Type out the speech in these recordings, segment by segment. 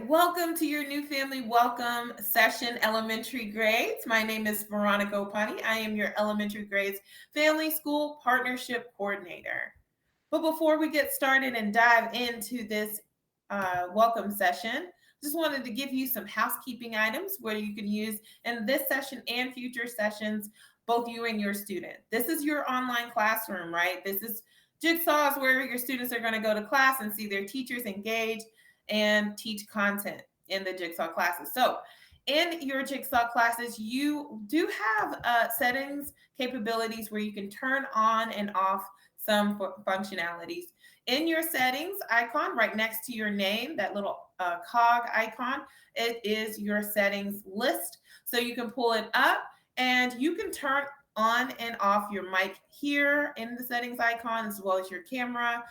welcome to your new family welcome session, elementary grades. My name is Veronica Opani. I am your elementary grades family school partnership coordinator. But before we get started and dive into this welcome session, just wanted to give you some housekeeping items where you can use in this session and future sessions, both you and your student. This is your online classroom, right? This is Jigsaw is where your students are going to go to class and see their teachers engage and teach content in the Jigsaw classes. So in your Jigsaw classes, you do have settings, capabilities where you can turn on and off some functionalities. In your settings icon right next to your name, that little cog icon, it is your settings list. So you can pull it up and you can turn on and off your mic here in the settings icon, as well as your camera.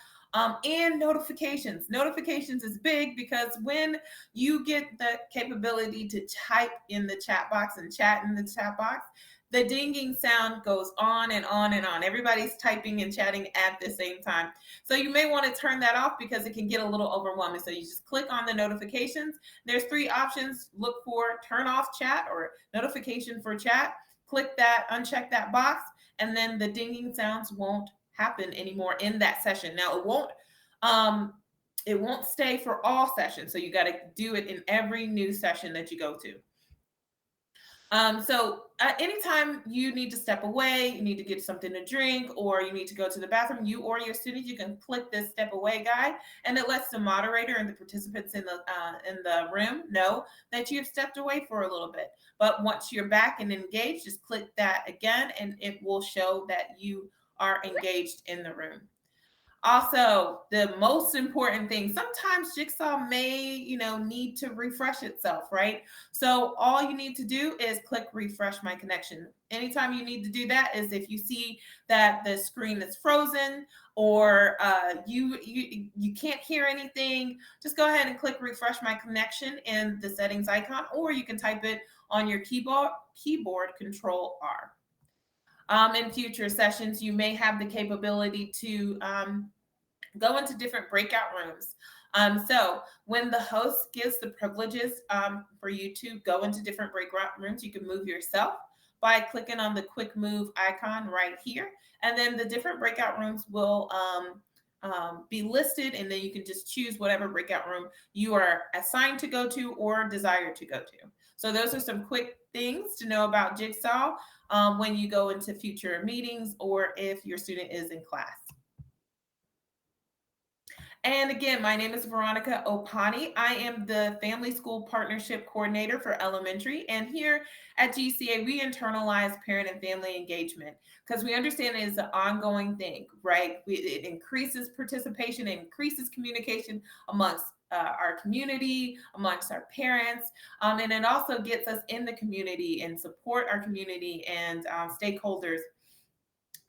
And notifications. Notifications is big because when you get the capability to type in the chat box and chat in the chat box, the dinging sound goes on and on and on. Everybody's typing and chatting at the same time. So you may want to turn that off because it can get a little overwhelming. So you just click on the notifications. There's 3 options. Look for turn off chat or notification for chat. Click that, uncheck that box, and then the dinging sounds won't happen anymore in that session. Now it won't stay for all sessions. So you got to do it in every new session that you go to. Anytime you need to step away, you need to get something to drink, or you need to go to the bathroom, you or your students, you can click this step away guide, and it lets the moderator and the participants in the room know that you've stepped away for a little bit. But once you're back and engaged, just click that again, and it will show that you are engaged in the room. Also, the most important thing, sometimes Jigsaw may, need to refresh itself, right? So all you need to do is click refresh my connection. Anytime you need to do that is if you see that the screen is frozen or you can't hear anything, just go ahead and click refresh my connection in the settings icon, or you can type it on your keyboard Control R. In future sessions, you may have the capability to go into different breakout rooms. So when the host gives the privileges for you to go into different breakout rooms, you can move yourself by clicking on the quick move icon right here. And then the different breakout rooms will be listed, and then you can just choose whatever breakout room you are assigned to go to or desire to go to. So those are some quick things to know about Jigsaw when you go into future meetings or if your student is in class. And again, my name is Veronica Opani. I am the Family School Partnership Coordinator for Elementary. And here at GCA, we internalize parent and family engagement because we understand it is an ongoing thing, right? It increases participation, it increases communication amongst our community, amongst our parents, and it also gets us in the community and support our community and stakeholders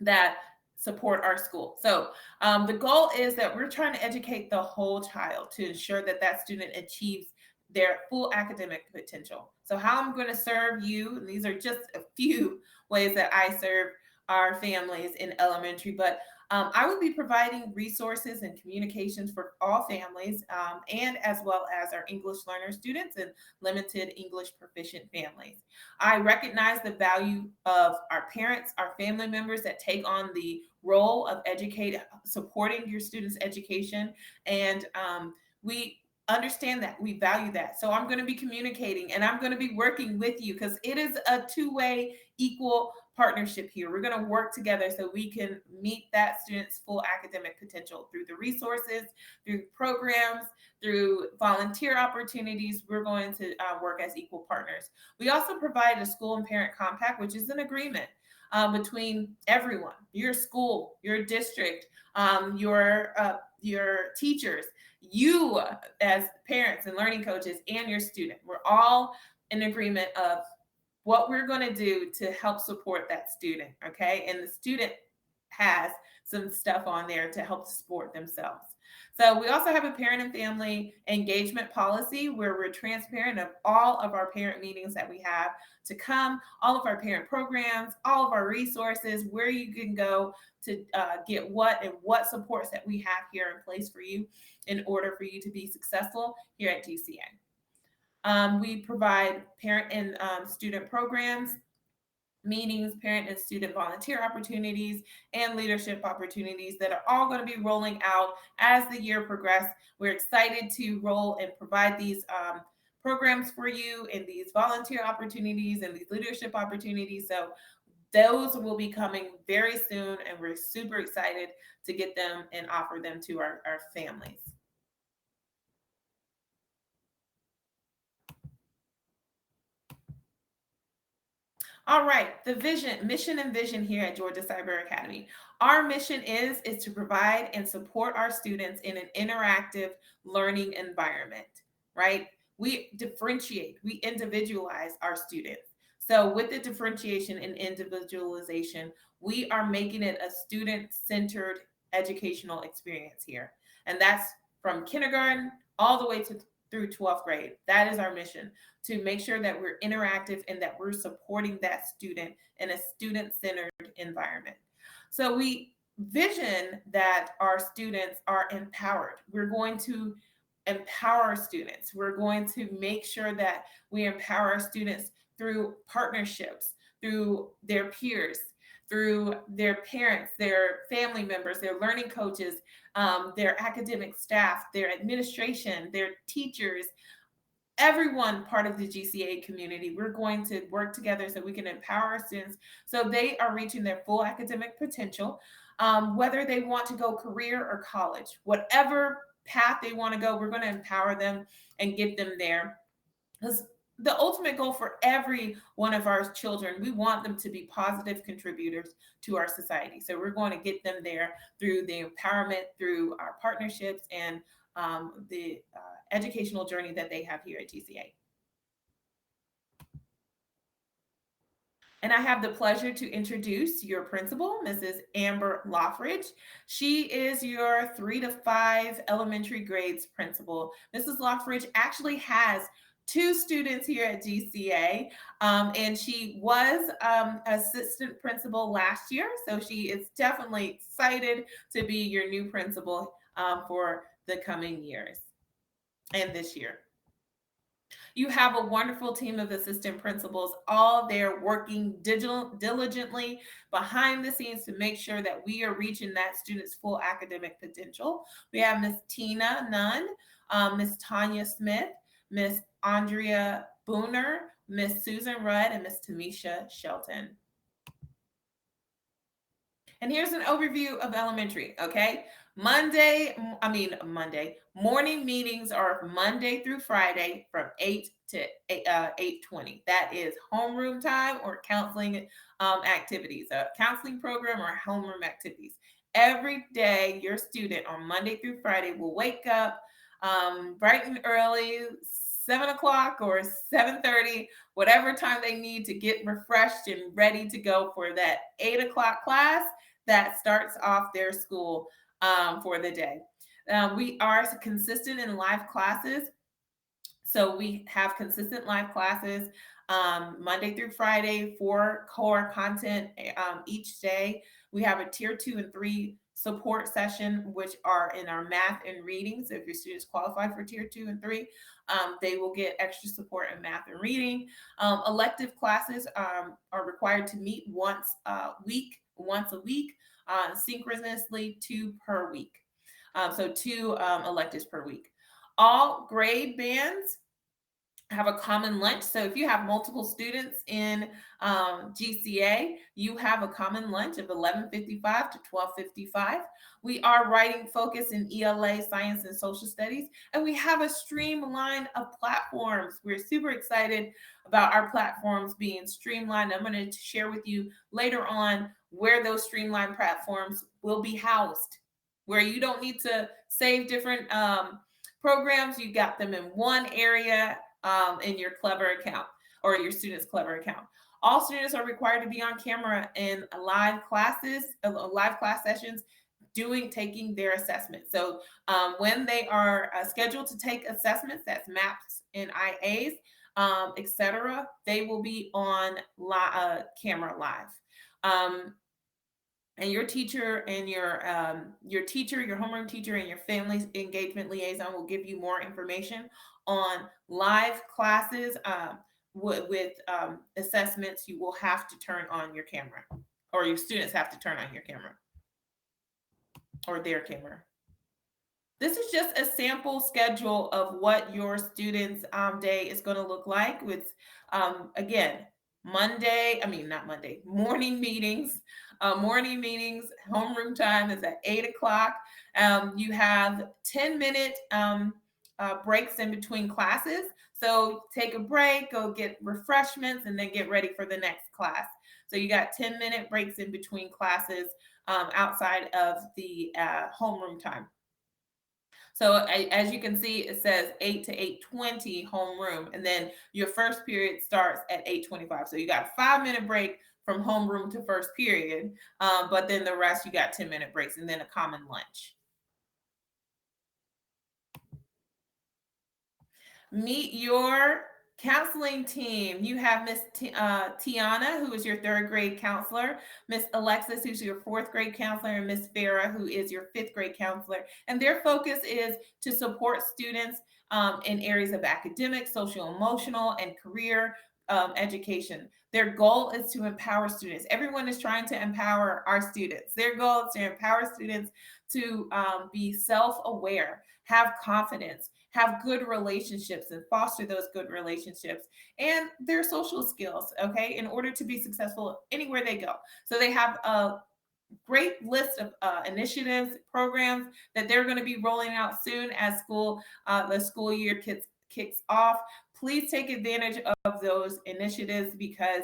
that support our school. So the goal is that we're trying to educate the whole child to ensure that that student achieves their full academic potential. So how I'm going to serve you, and these are just a few ways that I serve our families in elementary, but I will be providing resources and communications for all families and as well as our English learner students and limited English proficient families. I recognize the value of our parents, our family members that take on the role of supporting your students' education. And we understand that, we value that. So I'm going to be communicating and I'm going to be working with you because it is a two-way equal partnership here. We're going to work together so we can meet that student's full academic potential through the resources, through programs, through volunteer opportunities. We're going to work as equal partners. We also provide a school and parent compact, which is an agreement between everyone, your school, your district, your teachers, you as parents and learning coaches, and your student. We're all in agreement of what we're going to do to help support that student, okay? And the student has some stuff on there to help support themselves. So we also have a parent and family engagement policy where we're transparent of all of our parent meetings that we have to come, all of our parent programs, all of our resources, where you can go to get what and what supports that we have here in place for you in order for you to be successful here at GCA. We provide parent and student programs, meetings, parent and student volunteer opportunities, and leadership opportunities that are all going to be rolling out as the year progresses. We're excited to roll and provide these programs for you and these volunteer opportunities and these leadership opportunities. So those will be coming very soon, and we're super excited to get them and offer them to our families. All right, the mission and vision here at Georgia Cyber Academy. Our mission is to provide and support our students in an interactive learning environment, right? We differentiate, we individualize our students. So with the differentiation and individualization, we are making it a student-centered educational experience here. And that's from kindergarten all the way to through 12th grade. That is our mission, to make sure that we're interactive and that we're supporting that student in a student-centered environment. So we vision that our students are empowered. We're going to empower our students. We're going to make sure that we empower our students through partnerships, through their peers, through their parents, their family members, their learning coaches, their academic staff, their administration, their teachers, everyone part of the GCA community. We're going to work together so we can empower our students so they are reaching their full academic potential, whether they want to go career or college, whatever path they want to go, we're going to empower them and get them there. Because the ultimate goal for every one of our children, we want them to be positive contributors to our society. So we're going to get them there through the empowerment, through our partnerships, and the educational journey that they have here at GCA. And I have the pleasure to introduce your principal, Mrs. Amber Loffridge. She is your 3 to 5 elementary grades principal. Mrs. Loffridge actually has 2 students here at GCA, and she was assistant principal last year. So she is definitely excited to be your new principal for the coming years and this year. You have a wonderful team of assistant principals, all there working diligently behind the scenes to make sure that we are reaching that student's full academic potential. We have Miss Tina Nunn, Miss Tanya Smith, Miss Andrea Booner, Miss Susan Rudd, and Miss Tamisha Shelton. And here's an overview of elementary, okay? Monday, morning meetings are Monday through Friday from 8 to 8:20. That is homeroom time or counseling activities, a counseling program or homeroom activities. Every day, your student on Monday through Friday will wake up bright and early, 7 o'clock or 7:30, whatever time they need to get refreshed and ready to go for that 8 o'clock class that starts off their school for the day. We are consistent in live classes. So we have consistent live classes Monday through Friday for core content each day. We have a tier 2 and 3 support session, which are in our math and reading. So if your students qualify for tier 2 and 3, they will get extra support in math and reading. Elective classes are required to meet once a week, synchronously, 2 per week. So 2 electives per week. All grade bands have a common lunch. So if you have multiple students in GCA, you have a common lunch of 11:55 to 12:55. We are writing focus in ELA, science, and social studies, and we have a streamline of platforms. We're super excited about our platforms being streamlined. I'm going to share with you later on where those streamlined platforms will be housed, where you don't need to save different programs. You got them in one area in your Clever account or your student's Clever account. All students are required to be on camera in live classes, live class sessions, taking their assessment. So when they are scheduled to take assessments, that's MAPs and IAs, etc., they will be on camera live. and your teacher, your homeroom teacher, and your family engagement liaison will give you more information on live classes with assessments. You will have to turn on your camera, or your students have to turn on your camera or their camera. This is just a sample schedule of what your students' day is going to look like. With again, Monday, I mean not Monday, morning meetings. Morning meetings, homeroom time is at 8 o'clock. You have 10-minute breaks in between classes. So take a break, go get refreshments, and then get ready for the next class. So you got 10-minute breaks in between classes outside of the homeroom time. So as you can see, it says 8 to 8:20 homeroom, and then your first period starts at 8:25. So you got a 5-minute break from homeroom to first period, but then the rest you got 10-minute breaks, and then a common lunch. Meet your counseling team. You have Miss Tiana, who is your third grade counselor, Miss Alexis, who's your fourth grade counselor, and Miss Farah, who is your fifth grade counselor. And their focus is to support students in areas of academic, social, emotional, and career education. Their goal is to empower students. Everyone is trying to empower our students. Their goal is to empower students to be self-aware, have confidence, have good relationships, and foster those good relationships and their social skills, okay, in order to be successful anywhere they go. So they have a great list of initiatives, programs that they're going to be rolling out soon as the school year kicks off. Please take advantage of those initiatives because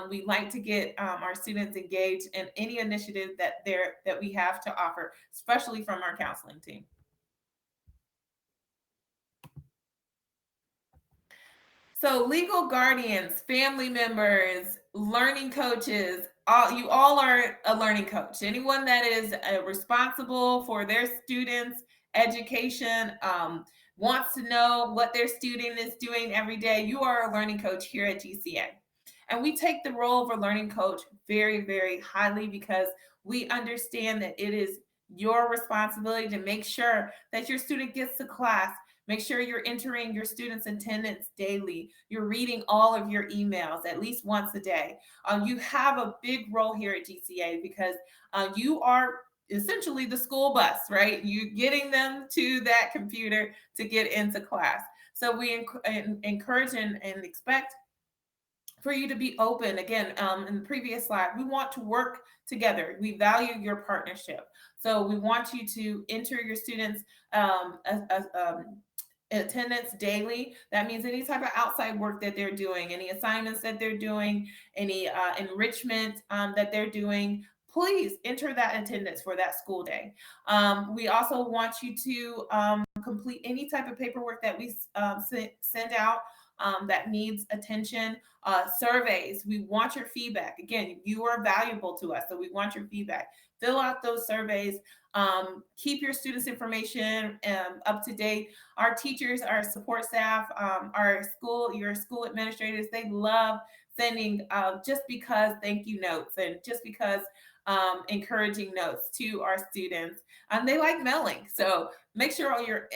we like to get our students engaged in any initiative that we have to offer, especially from our counseling team. So legal guardians, family members, learning coaches, you all are a learning coach. Anyone that is responsible for their students' education, wants to know what their student is doing every day, you are a learning coach here at GCA. And we take the role of a learning coach very, very highly because we understand that it is your responsibility to make sure that your student gets to class. Make sure you're entering your students' attendance daily. You're reading all of your emails at least once a day. You have a big role here at GCA because you are essentially the school bus, right? You getting them to that computer to get into class. So we encourage and expect for you to be open. Again, in the previous slide, we want to work together. We value your partnership. So we want you to enter your students attendance daily. That means any type of outside work that they're doing, any assignments that they're doing, any enrichment that they're doing, please enter that attendance for that school day. We also want you to complete any type of paperwork that we send out that needs attention. Surveys, we want your feedback. Again, you are valuable to us, so we want your feedback. Fill out those surveys. Keep your students' information up to date. Our teachers, our support staff, your school administrators, they love sending just because thank you notes and just because encouraging notes to our students. They like mailing, so make sure all your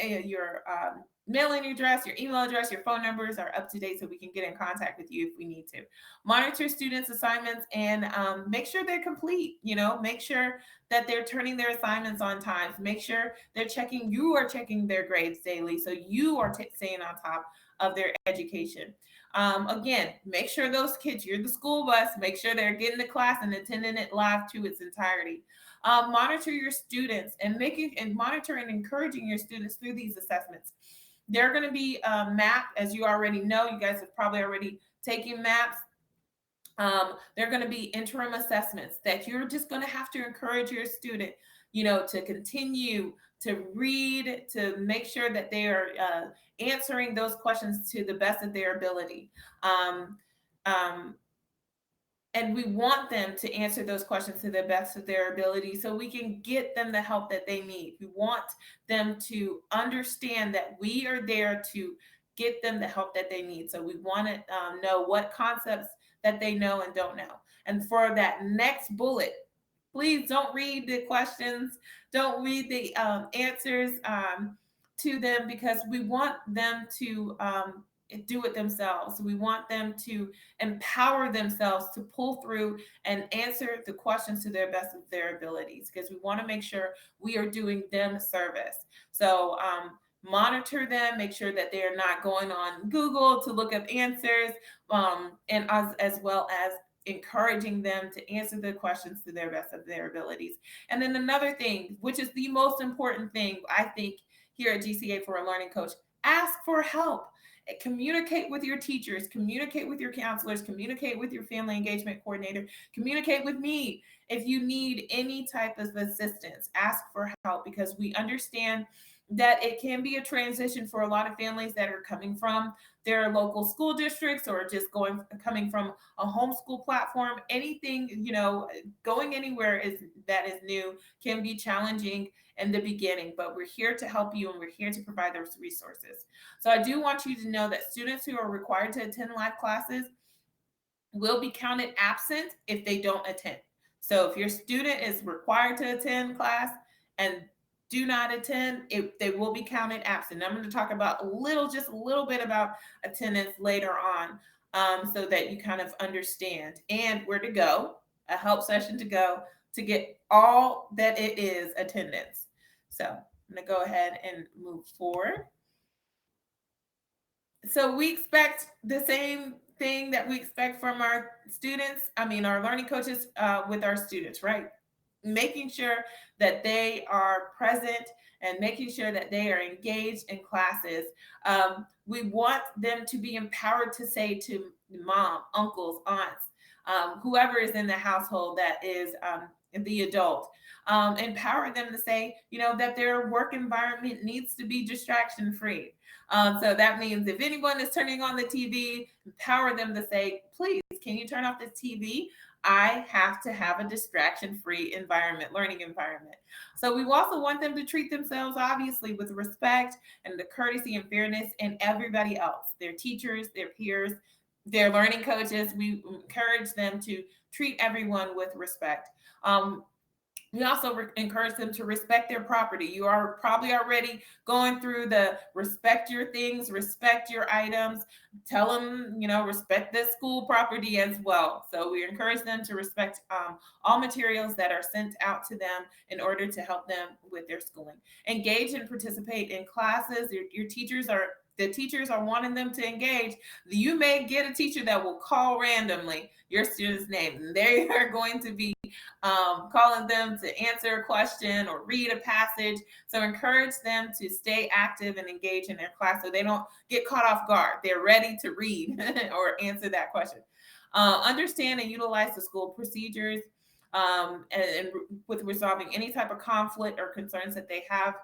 mailing address, your email address, your phone numbers are up to date so we can get in contact with you if we need to. Monitor students' assignments and make sure they're complete. Make sure that they're turning their assignments on time. Make sure you are checking their grades daily so you are staying on top of their education. Again, make sure those kids, you're the school bus, make sure they're getting to class and attending it live to its entirety. Monitor your students and monitor and encouraging your students through these assessments. They're going to be mapped, as you already know. You guys have probably already taken maps. They're going to be interim assessments that you're just going to have to encourage your student, to continue to read, to make sure that they are answering those questions to the best of their ability. And we want them to answer those questions to the best of their ability so we can get them the help that they need. We want them to understand that we are there to get them the help that they need. So we want to know what concepts that they know and don't know. And for that next bullet, Please don't read the questions, don't read the answers to them, because we want them to do it themselves. We want them to empower themselves to pull through and answer the questions to their best of their abilities, because we want to make sure we are doing them service. So monitor them, make sure that they are not going on Google to look up answers, and as well as encouraging them to answer the questions to their best of their abilities. And then another thing, which is the most important thing, I think, here at GCA for a learning coach, ask for help. Communicate with your teachers, communicate with your counselors, communicate with your family engagement coordinator, communicate with me. If you need any type of assistance, ask for help, because we understand that it can be a transition for a lot of families that are coming from their local school districts, or just coming from a homeschool platform. Anything, going anywhere that is new can be challenging in the beginning, but we're here to help you, and we're here to provide those resources. So I do want you to know that students who are required to attend live classes will be counted absent if they don't attend. So if your student is required to attend class and do not attend, they will be counted absent. I'm going to talk about just a little bit about attendance later on, so that you kind of understand and where to go, a help session to go to get all that it is attendance. So I'm going to go ahead and move forward. So we expect the same thing that we expect from our students, our learning coaches, with our students, right? Making sure that they are present and making sure that they are engaged in classes. We want them to be empowered to say to mom, uncles, aunts, whoever is in the household that is the adult, empower them to say, that their work environment needs to be distraction free. So that means if anyone is turning on the TV, empower them to say, please, can you turn off this TV? I have to have a distraction-free learning environment. So we also want them to treat themselves, obviously, with respect and the courtesy and fairness, and everybody else, their teachers, their peers, their learning coaches. We encourage them to treat everyone with respect. We also encourage them to respect their property. You are probably already going through the respect your things, respect your items, tell them, respect the school property as well. So we encourage them to respect all materials that are sent out to them in order to help them with their schooling. Engage and participate in classes. The teachers are wanting them to engage. You may get a teacher that will call randomly your student's name. They are going to be calling them to answer a question or read a passage. So encourage them to stay active and engage in their class so they don't get caught off guard. They're ready to read or answer that question. Understand and utilize the school procedures, and with resolving any type of conflict or concerns that they have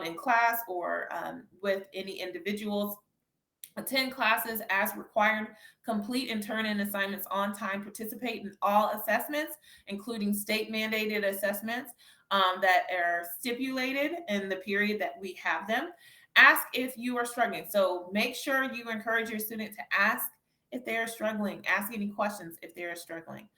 in class, or with any individuals. Attend classes as required, complete and turn in assignments on time, participate in all assessments, including state mandated assessments that are stipulated in the period that we have them. Ask if you are struggling. So make sure you encourage your student to ask if they are struggling, ask any questions if they are struggling.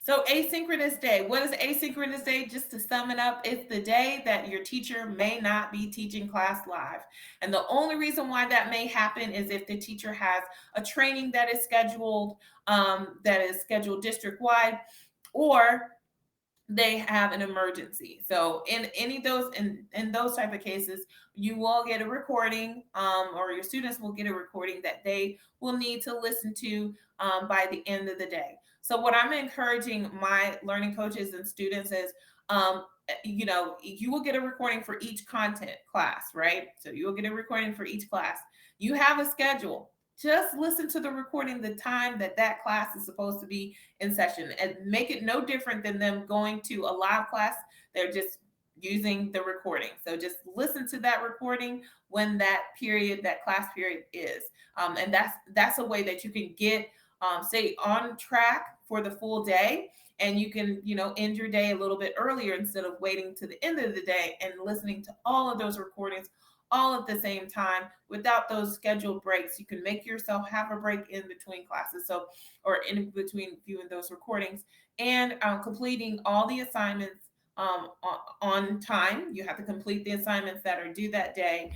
So asynchronous day. What is asynchronous day? Just to sum it up, it's the day that your teacher may not be teaching class live. And the only reason why that may happen is if the teacher has a training that is scheduled district-wide, or they have an emergency. So in any of those, in those type of cases, you will get a recording, or your students will get a recording that they will need to listen to by the end of the day. So what I'm encouraging my learning coaches and students is, you will get a recording for each content class, right? So you will get a recording for each class. You have a schedule. Just listen to the recording the time that class is supposed to be in session, and make it no different than them going to a live class. They're just using the recording. So just listen to that recording when that class period is. And that's a way that you can get, stay on track for the full day. And you can, end your day a little bit earlier instead of waiting to the end of the day and listening to all of those recordings all at the same time without those scheduled breaks. You can make yourself have a break in between classes, so or in between viewing those recordings, and completing all the assignments on time. You have to complete the assignments that are due that day.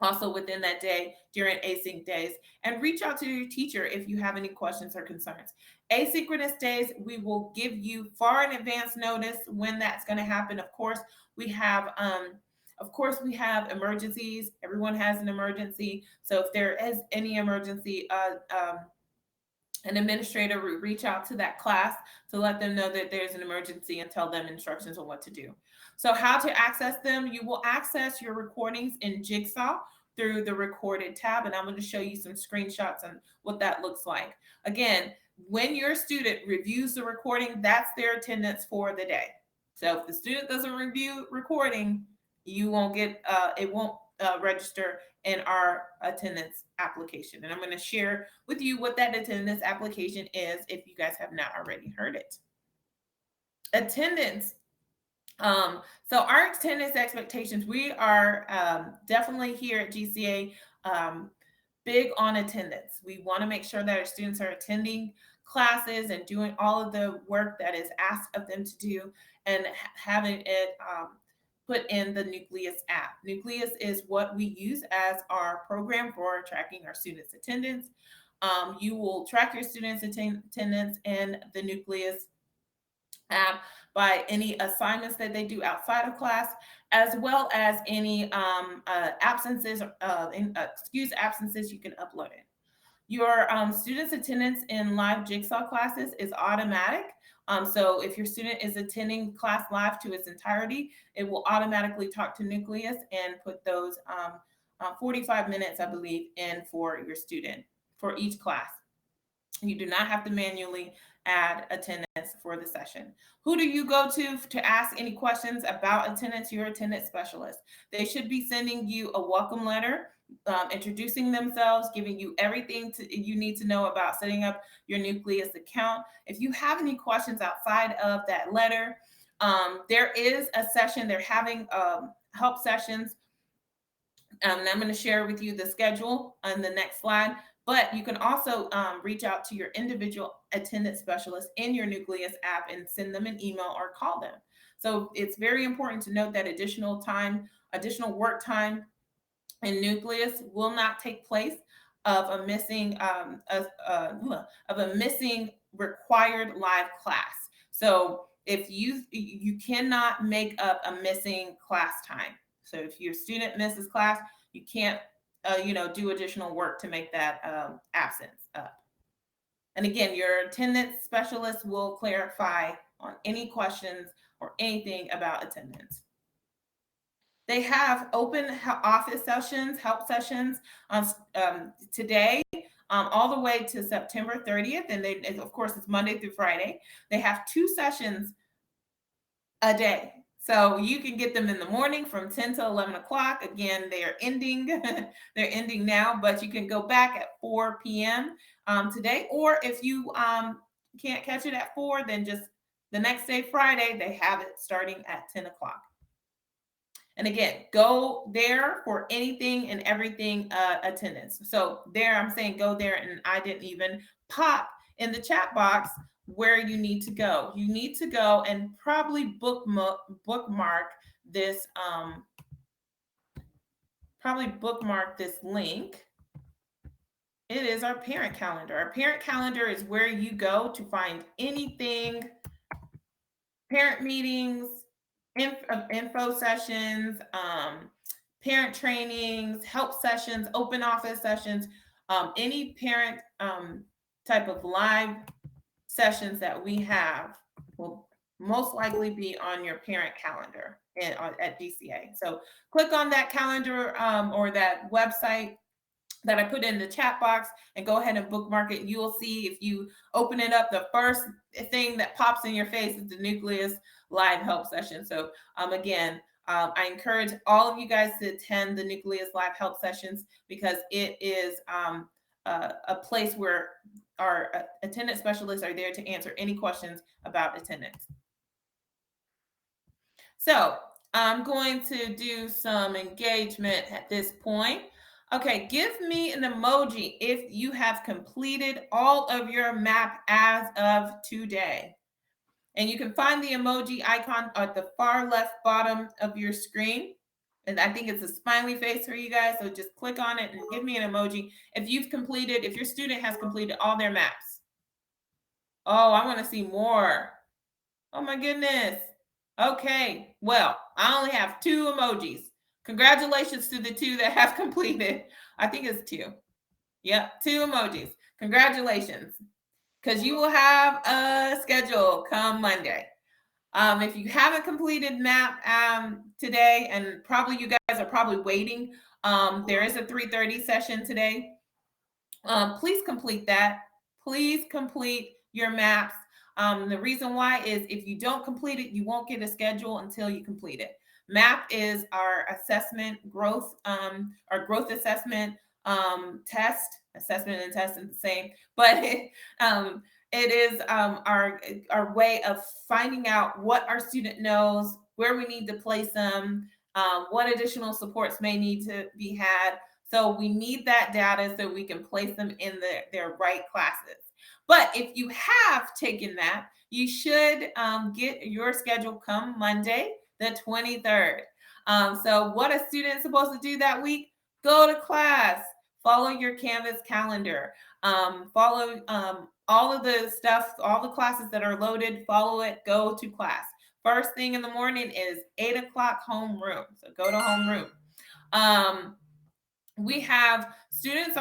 Also within that day during async days, and reach out to your teacher if you have any questions or concerns. Asynchronous days, we will give you far in advance notice when that's going to happen. We have of course we have emergencies. Everyone has an emergency, so if there is any emergency, an administrator will reach out to that class to let them know that there's an emergency and tell them instructions on what to do. So how to access them: you will access your recordings in Jigsaw through the recorded tab, and I'm going to show you some screenshots on what that looks like. Again, when your student reviews the recording, that's their attendance for the day. So if the student doesn't review recording, you won't get it won't register in our attendance application. And I'm going to share with you what that attendance application is if you guys have not already heard it. Attendance. So our attendance expectations, we are definitely here at GCA big on attendance. We want to make sure that our students are attending classes and doing all of the work that is asked of them to do, and having it put in the Nucleus app. Nucleus is what we use as our program for tracking our students' attendance. You will track your students' attendance in the Nucleus app by any assignments that they do outside of class, as well as any absences, excuse absences, you can upload it. Your students' attendance in live Jigsaw classes is automatic. So if your student is attending class live to its entirety, it will automatically talk to Nucleus and put those 45 minutes, I believe, in for your student for each class. You do not have to manually add attendance for the session. Who do you go to ask any questions about attendance? Your attendance specialist. They should be sending you a welcome letter, introducing themselves, giving you everything you need to know about setting up your Nucleus account. If you have any questions outside of that letter, there is a session. They're having help sessions. And I'm going to share with you the schedule on the next slide. But you can also reach out to your individual attendance specialist in your Nucleus app and send them an email or call them. So it's very important to note that additional work time in Nucleus will not take place of a missing required live class. So if you cannot make up a missing class time. So if your student misses class, you can't do additional work to make that absence up. And again, your attendance specialist will clarify on any questions or anything about attendance. They have open office sessions, help sessions today, all the way to September 30th. And of course, it's Monday through Friday. They have 2 sessions a day. So you can get them in the morning from 10 to 11 o'clock. Again, they are ending. They're ending now, but you can go back at 4 p.m. Today. Or if you can't catch it at 4, then just the next day, Friday, they have it starting at 10 o'clock. And again, go there for anything and everything attendance. So there, I'm saying go there, and I didn't even pop in the chat box where you need to go. You need to go and probably bookmark this link. It is our parent calendar. Our parent calendar is where you go to find anything, parent meetings, info sessions, parent trainings, help sessions, open office sessions, any parent type of live sessions that we have will most likely be on your parent calendar at GCA. So click on that calendar or that website that I put in the chat box and go ahead and bookmark it. You will see, if you open it up, the first thing that pops in your face is the Nucleus live help session. So again, I encourage all of you guys to attend the Nucleus live help sessions, because it is a place where our attendance specialists are there to answer any questions about attendance. So I'm going to do some engagement at this point. Okay, give me an emoji if you have completed all of your map as of today. And you can find the emoji icon at the far left bottom of your screen. And I think it's a smiley face for you guys. So just click on it and give me an emoji if if your student has completed all their maps. Oh, I want to see more. Oh my goodness. Okay, well, I only have two emojis. Congratulations to the two that have completed. I think it's two. Yep, two emojis. Congratulations, because you will have a schedule come Monday. If you haven't completed MAP today, and probably you guys are probably waiting, there is a 3:30 session today. Please complete that. Please complete your maps. The reason why is if you don't complete it, you won't get a schedule until you complete it. MAP is our assessment growth, our growth assessment test. Assessment and test is the same, but it is our way of finding out what our student knows, where we need to place them, what additional supports may need to be had. So we need that data so we can place them in their right classes. But if you have taken that, you should get your schedule come Monday, the 23rd. So what a student is supposed to do that week? Go to class, follow your Canvas calendar, follow all of the stuff, all the classes that are loaded, follow it, go to class. First thing in the morning is 8 o'clock homeroom. So go to homeroom. We have students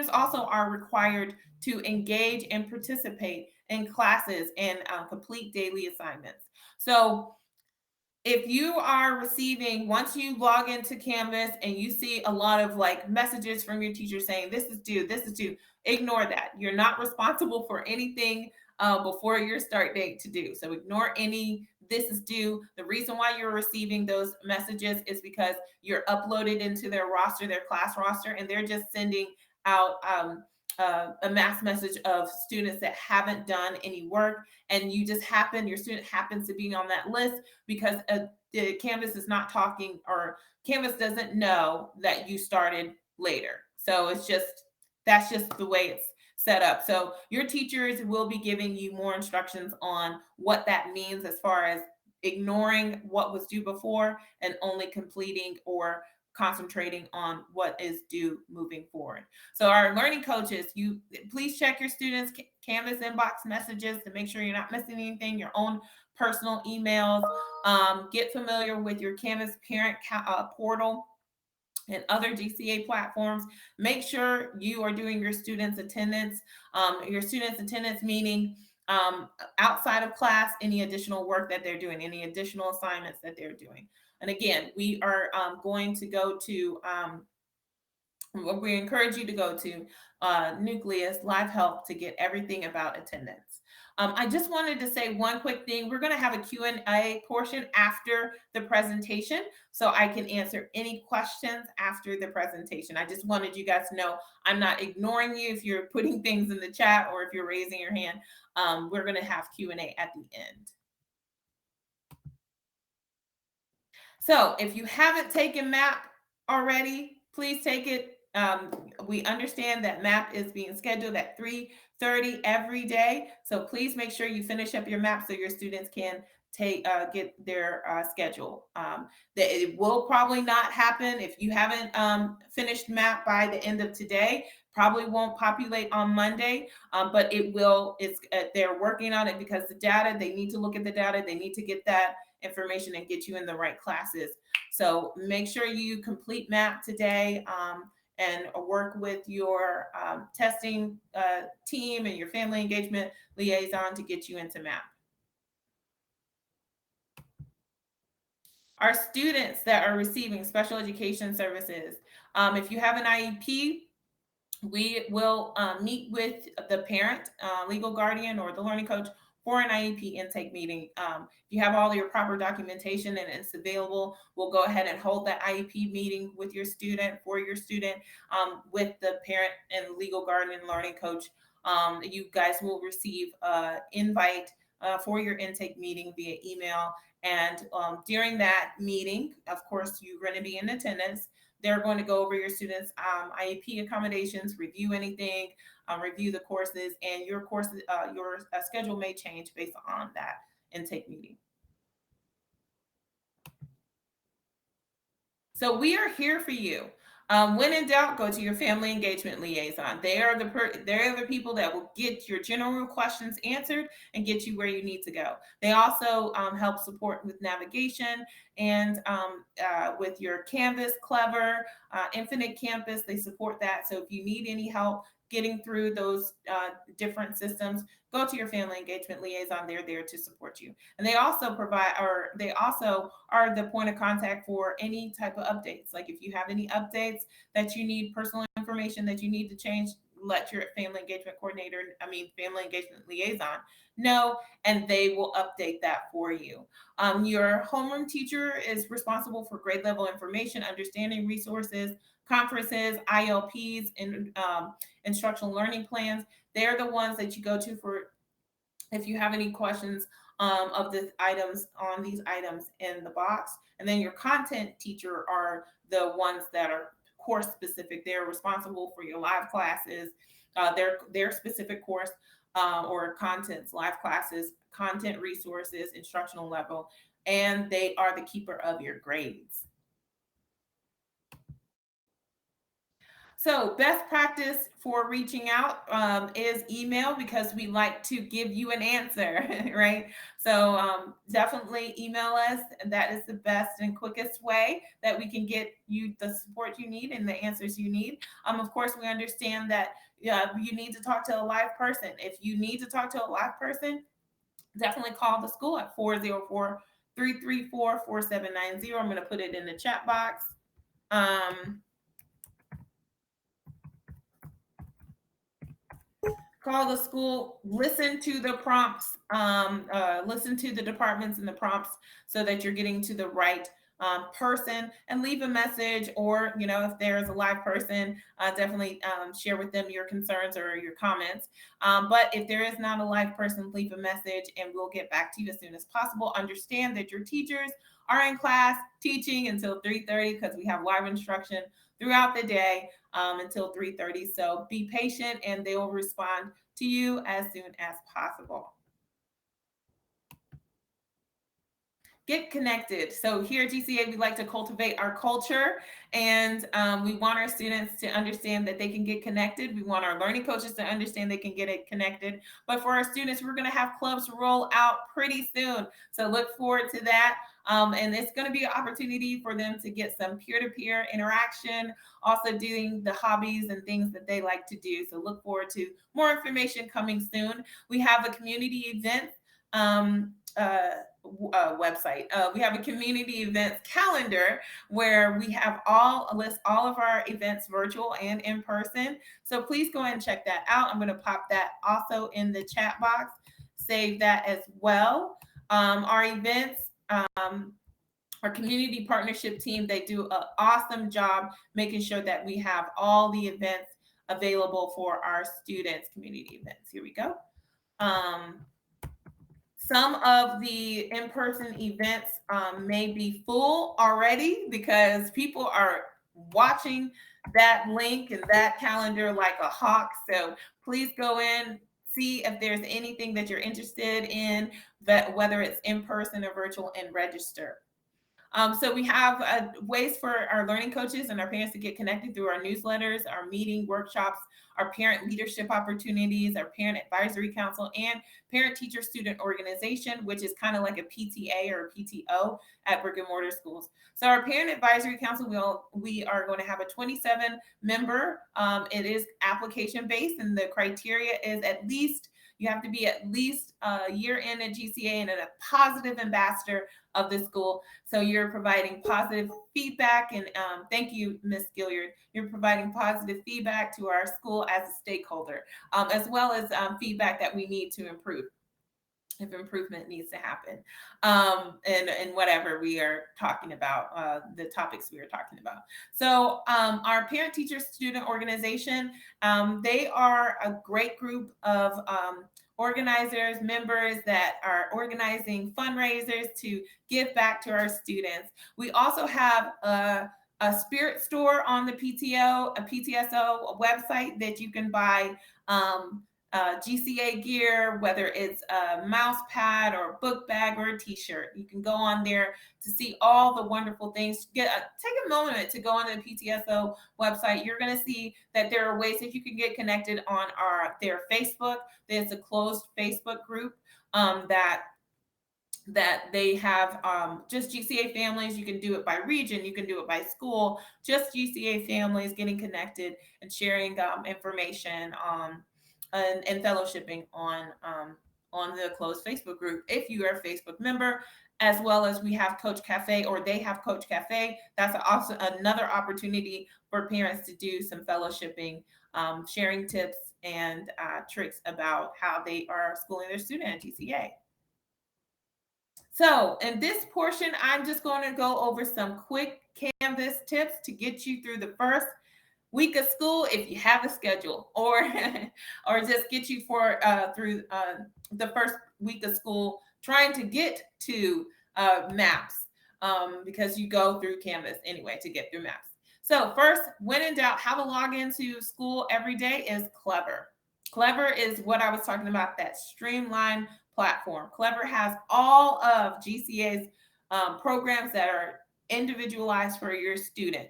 also are required to engage and participate in classes and complete daily assignments. So if you are receiving, once you log into Canvas and you see a lot of like messages from your teacher saying this is due, ignore that. You're not responsible for anything before your start date to do. So ignore any this is due. The reason why you're receiving those messages is because you're uploaded into their roster, their class roster, and they're just sending out a mass message of students that haven't done any work, and your student happens to be on that list because the Canvas is not talking, or Canvas doesn't know that you started later. So that's just the way it's set up. So your teachers will be giving you more instructions on what that means as far as ignoring what was due before and only completing or concentrating on what is due moving forward. So our learning coaches, you please check your students' Canvas inbox messages to make sure you're not missing anything, your own personal emails. Get familiar with your Canvas parent portal and other GCA platforms. Make sure you are doing your students' attendance. Meaning outside of class, any additional work that they're doing, any additional assignments that they're doing. And again, we are going to go to we encourage you to go to Nucleus Live Help to get everything about attendance. I just wanted to say one quick thing. We're going to have a Q&A portion after the presentation, so I can answer any questions after the presentation. I just wanted you guys to know I'm not ignoring you if you're putting things in the chat or if you're raising your hand. We're going to have Q&A at the end. So if you haven't taken MAP already, please take it. We understand that MAP is being scheduled at 3:30 every day. So please make sure you finish up your MAP so your students can get their schedule. That it will probably not happen if you haven't finished MAP by the end of today. Probably won't populate on Monday, but it will. They're working on it because the data, they need to look at the data. They need to get that information and get you in the right classes. So make sure you complete MAP today and work with your testing team and your family engagement liaison to get you into MAP. Our students that are receiving special education services, if you have an IEP, we will meet with the parent, legal guardian, or the learning coach for an IEP intake meeting. If you have all your proper documentation and it's available, we'll go ahead and hold that IEP meeting with your student, with the parent and legal guardian learning coach. You guys will receive an invite for your intake meeting via email, And during that meeting, of course, you're going to be in attendance. They're going to go over your students' IEP accommodations, review anything, review the courses, and your schedule may change based on that intake meeting. So we are here for you. When in doubt, go to your family engagement liaison. They are the people that will get your general questions answered and get you where you need to go. They also help support with navigation and with your Canvas, Clever, Infinite Campus. They support that. So if you need any help getting through those different systems, go to your family engagement liaison. They're there to support you. And they also they also are the point of contact for any type of updates. Like if you have any updates that you need, personal information that you need to change, let your family engagement family engagement liaison know, and they will update that for you. Your homeroom teacher is responsible for grade level information, understanding resources, conferences, ILPs, and instructional learning plans. They're the ones that you go to for if you have any questions of the items on these items in the box. And then your content teacher are the ones that are course specific. They're responsible for your live classes, their specific course or contents, live classes, content resources, instructional level, and they are the keeper of your grades. So best practice for reaching out is email, because we like to give you an answer, right? So definitely email us. That is the best and quickest way that we can get you the support you need and the answers you need. Of course, we understand that you need to talk to a live person. If you need to talk to a live person, definitely call the school at 404-334-4790. I'm going to put it in the chat box. Call the school, listen to the prompts, listen to the departments and the prompts so that you're getting to the right person, and leave a message. Or, if there's a live person, definitely share with them your concerns or your comments. But if there is not a live person, leave a message and we'll get back to you as soon as possible. Understand that your teachers are in class teaching until 3:30 because we have live instruction throughout the day until 3:30. So be patient and they will respond to you as soon as possible. Get connected. So here at GCA, we like to cultivate our culture, and we want our students to understand that they can get connected. We want our learning coaches to understand they can get it connected. But for our students, we're going to have clubs roll out pretty soon. So look forward to that. And it's going to be an opportunity for them to get some peer-to-peer interaction, also doing the hobbies and things that they like to do. So look forward to more information coming soon. We have a community event website. We have a community events calendar where we have list all of our events, virtual and in person. So please go ahead and check that out. I'm going to pop that also in the chat box. Save that as well. Our events, our community partnership team, they do an awesome job making sure that we have all the events available for our students, community events. Here we go. Some of the in-person events may be full already because people are watching that link and that calendar like a hawk. So please go in, see if there's anything that you're interested in, whether it's in person or virtual, and register. So we have ways for our learning coaches and our parents to get connected through our newsletters, our meeting workshops, our parent leadership opportunities, our parent advisory council, and parent teacher student organization, which is kind of like a PTA or a PTO at brick and mortar schools. So our parent advisory council, we are going to have a 27 member. It is application based, and the criteria is you have to be at least a year in at GCA and a positive ambassador of the school. So you're providing positive feedback, and thank you, Ms. Gilliard. You're providing positive feedback to our school as a stakeholder, as well as feedback that we need to improve, if improvement needs to happen, and whatever we are talking about, the topics we are talking about. So our parent teacher student organization, they are a great group of organizers, members that are organizing fundraisers to give back to our students. We also have a spirit store on the PTSO website that you can buy GCA gear, whether it's a mouse pad or a book bag or a t-shirt. You can go on there to see all the wonderful things. Take a moment to go on the PTSO website. You're going to see that there are ways that you can get connected on their Facebook. There's a closed Facebook group that they have just GCA families. You can do it by region, you can do it by school, just GCA families getting connected and sharing information and fellowshipping on the closed Facebook group if you are a Facebook member, as well as we have Coach Cafe, or they have Coach Cafe. That's also another opportunity for parents to do some fellowshipping, sharing tips and tricks about how they are schooling their student at GCA. So in this portion, I'm just going to go over some quick Canvas tips to get you through the first week of school if you have a schedule, or or just get you through the first week of school trying to get to maps, because you go through Canvas anyway to get through maps. So first, when in doubt, how to log into school every day is Clever. Clever is what I was talking about, that streamlined platform. Clever has all of GCA's programs that are individualized for your student,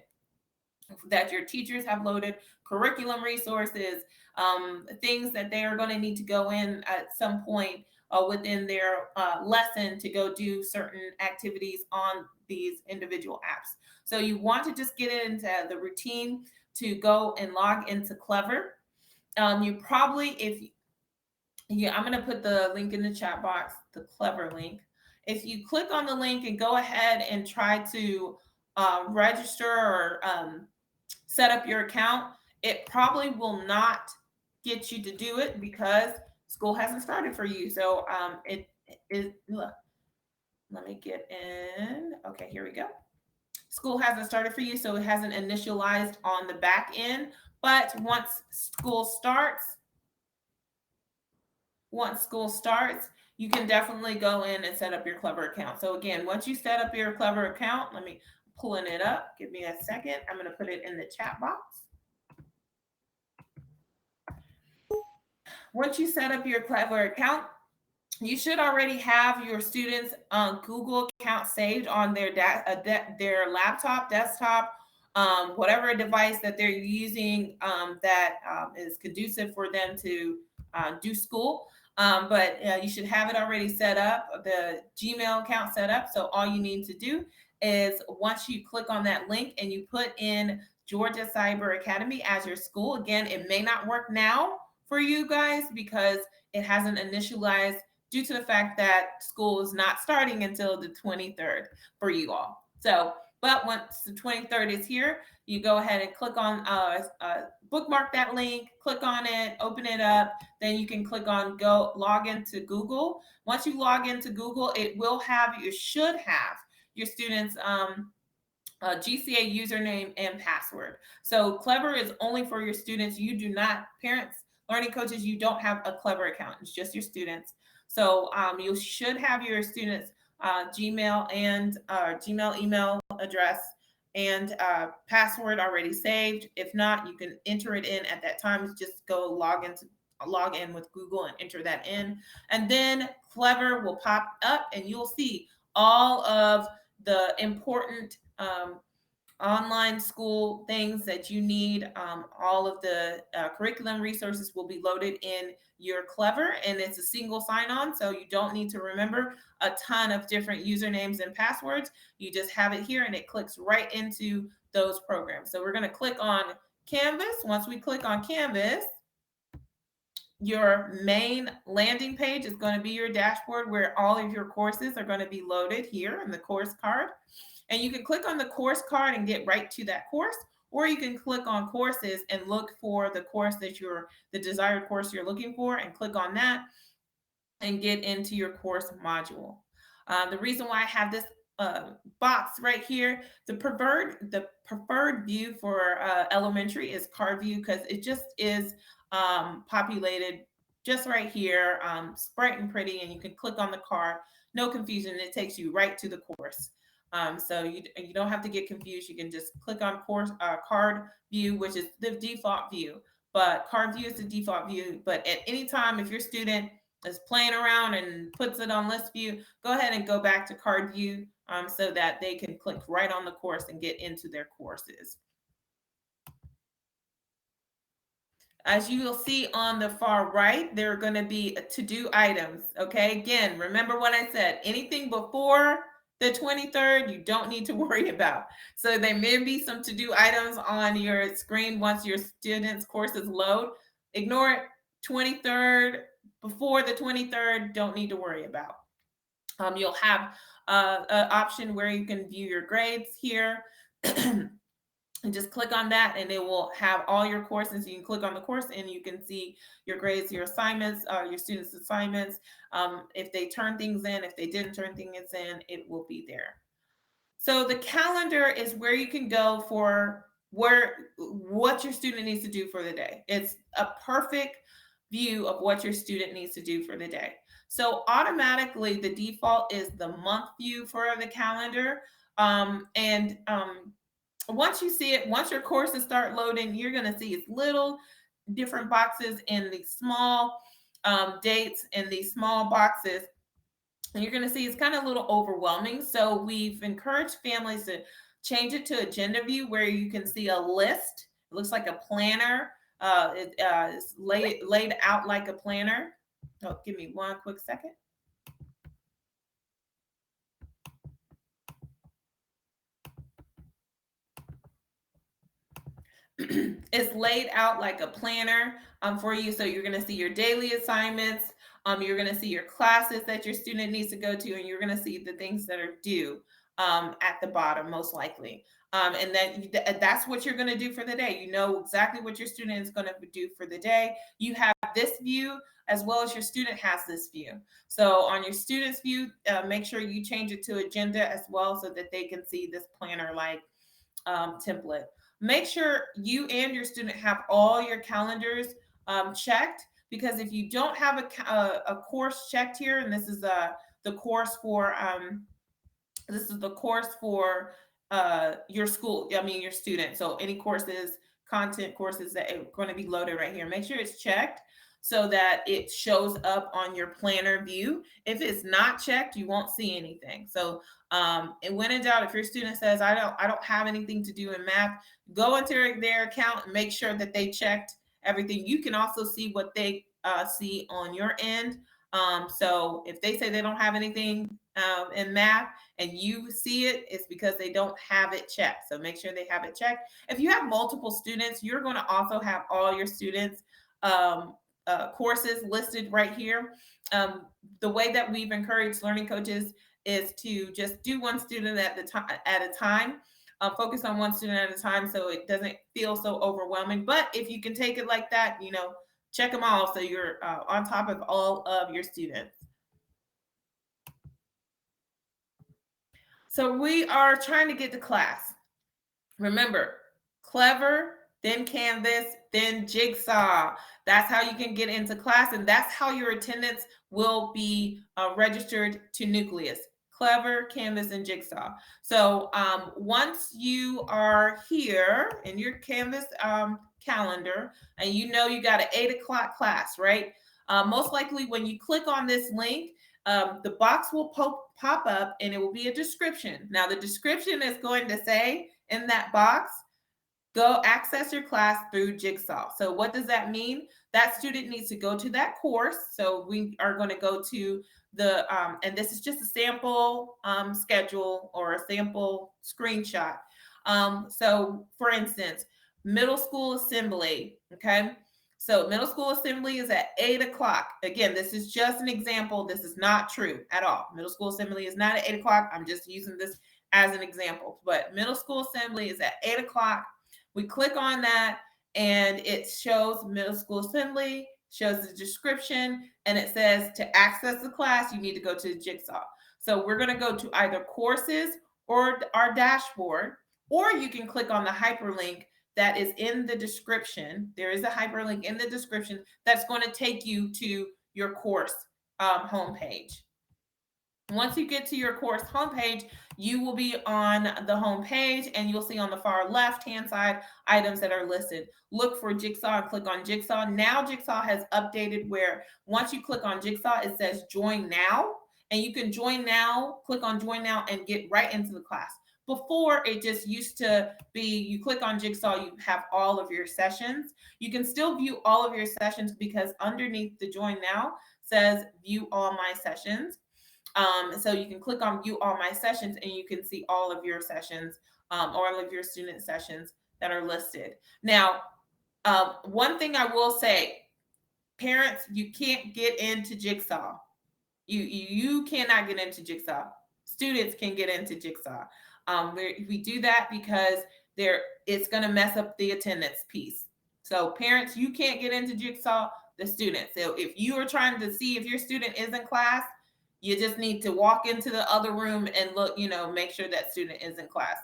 that your teachers have loaded, curriculum resources, things that they are going to need to go in at some point within their lesson to go do certain activities on these individual apps. So you want to just get into the routine to go and log into Clever. You probably, I'm going to put the link in the chat box, the Clever link. If you click on the link and go ahead and try to register or set up your account, it probably will not get you to do it because school hasn't started for you. So it is, look, let me get in. Okay, here we go. School hasn't started for you, so it hasn't initialized on the back end. But once school starts, you can definitely go in and set up your Clever account. So again, once you set up your Clever account, let me pulling it up. Give me a second. I'm going to put it in the chat box. Once you set up your Clever account, you should already have your students' Google account saved on their laptop, desktop, whatever device that they're using that is conducive for them to do school. But you should have it already set up, the Gmail account set up. So all you need to do is, once you click on that link and you put in Georgia Cyber Academy as your school, again, it may not work now for you guys because it hasn't initialized due to the fact that school is not starting until the 23rd for you all. So, but once the 23rd is here, you go ahead and click on bookmark that link, click on it, open it up. Then you can click on go log into Google. Once you log into Google, it will have, you should have your students' GCA username and password. So Clever is only for your students. You do not, parents, learning coaches, you don't have a Clever account. It's just your students. So you should have your students' Gmail and Gmail email address and password already saved. If not, you can enter it in at that time. Just go log in with Google and enter that in. And then Clever will pop up and you'll see all of the important online school things that you need. All of the curriculum resources will be loaded in your Clever, and it's a single sign-on, so you don't need to remember a ton of different usernames and passwords. You just have it here and it clicks right into those programs. So we're going to click on Canvas. Once we click on Canvas, your main landing page is going to be your dashboard where all of your courses are going to be loaded here in the course card. And you can click on the course card and get right to that course, or you can click on courses and look for the course that the desired course you're looking for, and click on that and get into your course module. The reason why I have this box right here, the preferred view for elementary is card view, because it just is populated just right here, bright and pretty, and you can click on the card. No confusion. It takes you right to the course. So you don't have to get confused. You can just click on course card view, which is the default view. But card view is the default view. But at any time, if your student is playing around and puts it on list view, go ahead and go back to card view so that they can click right on the course and get into their courses. As you will see on the far right, there are going to be to-do items. Okay, again, remember what I said. Anything before the 23rd, you don't need to worry about. So there may be some to-do items on your screen once your students' courses load. Ignore it. 23rd, before the 23rd, don't need to worry about. You'll have an option where you can view your grades here. And just click on that and it will have all your courses. You can click on the course and you can see your grades, your assignments, your students' assignments. If they turn things in, if they didn't turn things in, it will be there. So the calendar is where you can go for what your student needs to do for the day. It's a perfect view of what your student needs to do for the day. So automatically the default is the month view for the calendar. Once you see it, once your courses start loading, you're going to see it's little different boxes in these small dates in these small boxes. And you're going to see it's kind of a little overwhelming. So we've encouraged families to change it to agenda view where you can see a list. It looks like a planner. It's laid out like a planner. Oh, give me one quick second. It's laid out like a planner for you. So you're going to see your daily assignments. You're going to see your classes that your student needs to go to, and you're going to see the things that are due at the bottom, most likely. And that's what you're going to do for the day. You know exactly what your student is going to do for the day. You have this view as well as your student has this view. So on your student's view, make sure you change it to agenda as well so that they can see this planner-like template. Make sure you and your student have all your calendars checked, because if you don't have a course checked here, and this is the course for your school, your student. So any courses, content courses that are going to be loaded right here, make sure it's checked so that it shows up on your planner view. If it's not checked, you won't see anything. So and when in doubt, if your student says, I don't have anything to do in math, go into their account and make sure that they checked everything. You can also see what they see on your end. So if they say they don't have anything in math and you see it, it's because they don't have it checked. So make sure they have it checked. If you have multiple students, you're going to also have all your students courses listed right here. The way that we've encouraged learning coaches is to just do one student at a time. Focus on one student at a time so it doesn't feel so overwhelming. But if you can take it like that, check them all so you're on top of all of your students. So we are trying to get to class. Remember, Clever, then Canvas, then Jigsaw. That's how you can get into class, and that's how your attendance will be registered to Nucleus. Clever, Canvas, and Jigsaw. So once you are here in your Canvas calendar, and you got an 8 o'clock class, right? Most likely when you click on this link, the box will pop up and it will be a description. Now the description is going to say in that box, go access your class through Jigsaw. So what does that mean? That student needs to go to that course. So we are going to go to the, and this is just a sample schedule or a sample screenshot. So for instance, middle school assembly, okay? So middle school assembly is at 8 o'clock. Again, this is just an example. This is not true at all. Middle school assembly is not at 8 o'clock. I'm just using this as an example. But middle school assembly is at 8 o'clock. We click on that and it shows middle school assembly, shows the description, and it says to access the class, you need to go to Jigsaw. So we're going to go to either courses or our dashboard, or you can click on the hyperlink that is in the description. There is a hyperlink in the description that's going to take you to your course homepage. Once you get to your course homepage, you will be on the homepage and you'll see on the far left-hand side items that are listed. Look for Jigsaw and click on Jigsaw. Now Jigsaw has updated where once you click on Jigsaw, it says join now, and you can join now, click on join now and get right into the class. Before, it just used to be you click on Jigsaw, you have all of your sessions. You can still view all of your sessions because underneath the join now says view all my sessions. So you can click on view all my sessions and you can see all of your sessions, all of your student sessions that are listed. Now, one thing I will say, parents, you can't get into Jigsaw. You cannot get into Jigsaw. Students can get into Jigsaw. We do that because it's going to mess up the attendance piece. So parents, you can't get into Jigsaw, the students. So if you are trying to see if your student is in class, you just need to walk into the other room and look, make sure that student is in class.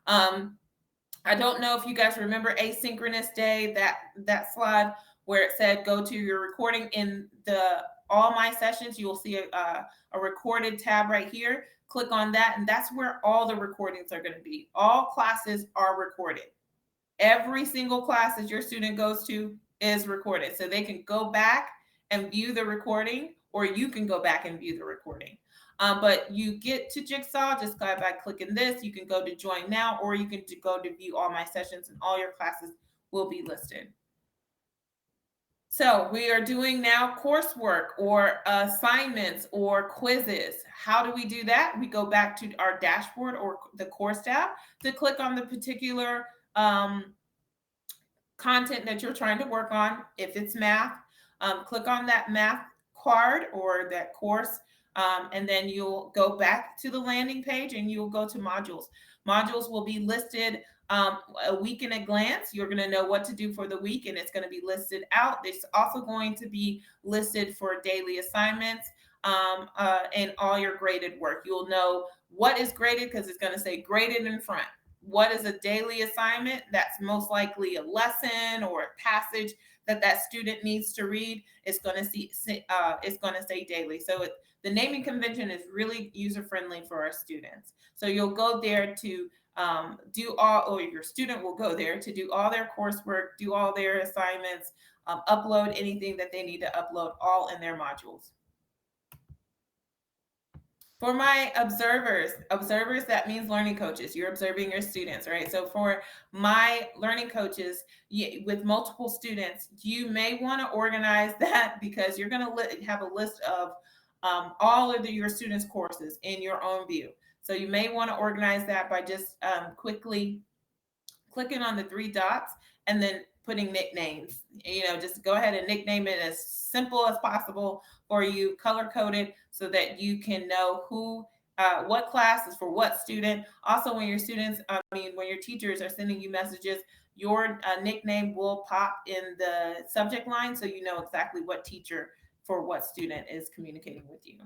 I don't know if you guys remember asynchronous day, that slide where it said go to your recording. In the all my sessions, you will see a recorded tab right here. Click on that, and that's where all the recordings are going to be. All classes are recorded. Every single class that your student goes to is recorded, so they can go back and view the recording, or you can go back and view the recording. But you get to Jigsaw just by clicking this. You can go to join now, or you can go to view all my sessions, and all your classes will be listed. So we are doing now coursework or assignments or quizzes. How do we do that? We go back to our dashboard or the course tab to click on the particular content that you're trying to work on. If it's math, click on that math card or that course, and then you'll go back to the landing page and you'll go to modules. Modules will be listed a week in a glance. You're going to know what to do for the week, and it's going to be listed out. It's also going to be listed for daily assignments and all your graded work. You'll know what is graded because it's going to say graded in front. What is a daily assignment? That's most likely a lesson or a passage that student needs to read. It's going to say daily. So the naming convention is really user friendly for our students. So you'll go there to or your student will go there to do all their coursework, do all their assignments, upload anything that they need to upload, all in their modules. For my observers, that means learning coaches. You're observing your students, right? So for my learning coaches with multiple students, you may want to organize that because you're going to have a list of all of your students' courses in your own view. So you may want to organize that by just quickly clicking on the three dots and then putting nicknames. Just go ahead and nickname it as simple as possible for you, color coded so that you can know what class is for what student. Also, when your teachers are sending you messages, your nickname will pop in the subject line so you know exactly what teacher for what student is communicating with you.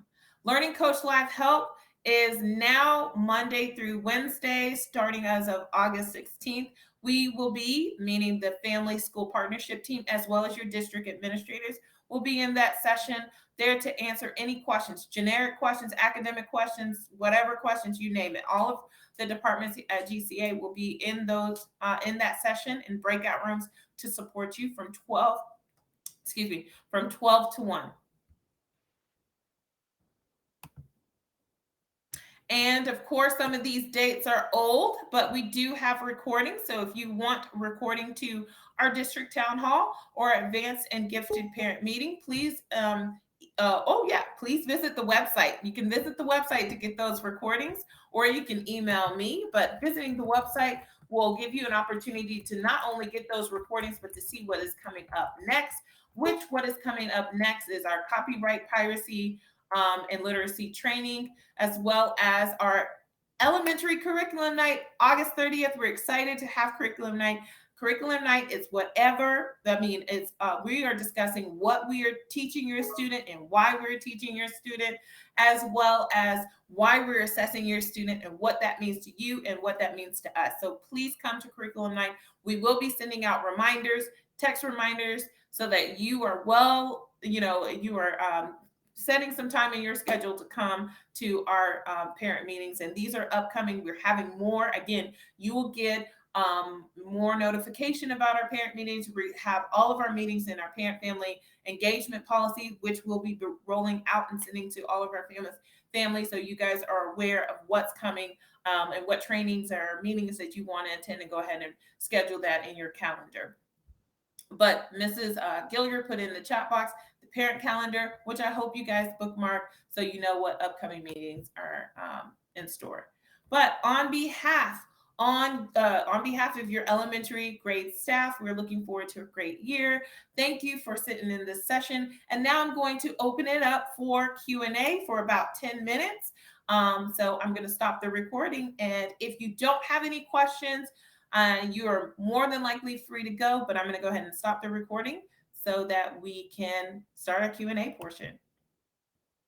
Learning Coach Live Help is now Monday through Wednesday, starting as of August 16th. We will be, meaning the Family School Partnership Team, as well as your district administrators, will be in that session there to answer any questions, generic questions, academic questions, whatever questions, you name it. All of the departments at GCA will be in that session in breakout rooms to support you from 12 to 1. And of course, some of these dates are old, but we do have recordings. So if you want recording to our district town hall or advanced and gifted parent meeting, please, please visit the website. You can visit the website to get those recordings, or you can email me. But visiting the website will give you an opportunity to not only get those recordings, but to see what is coming up next. What is coming up next is our copyright piracy and literacy training, as well as our elementary curriculum night, August 30th. We're excited to have curriculum night. Curriculum night is whatever. I mean, it's we are discussing what we are teaching your student and why we're teaching your student, as well as why we're assessing your student and what that means to you and what that means to us. So please come to curriculum night. We will be sending out reminders, text reminders, so that you are you are setting some time in your schedule to come to our parent meetings. And these are upcoming. We're having more. Again, you will get more notification about our parent meetings. We have all of our meetings in our parent family engagement policy, which we'll be rolling out and sending to all of our families, so you guys are aware of what's coming, and what trainings or meetings that you want to attend, and go ahead and schedule that in your calendar. But Mrs. Gilliard put in the chat box the parent calendar, which I hope you guys bookmark so you know what upcoming meetings are in store. But on behalf of your elementary grade staff, we're looking forward to a great year. Thank you for sitting in this session. And now I'm going to open it up for Q&A for about 10 minutes. So I'm going to stop the recording. And if you don't have any questions, you are more than likely free to go, but I'm going to go ahead and stop the recording so that we can start our Q&A portion.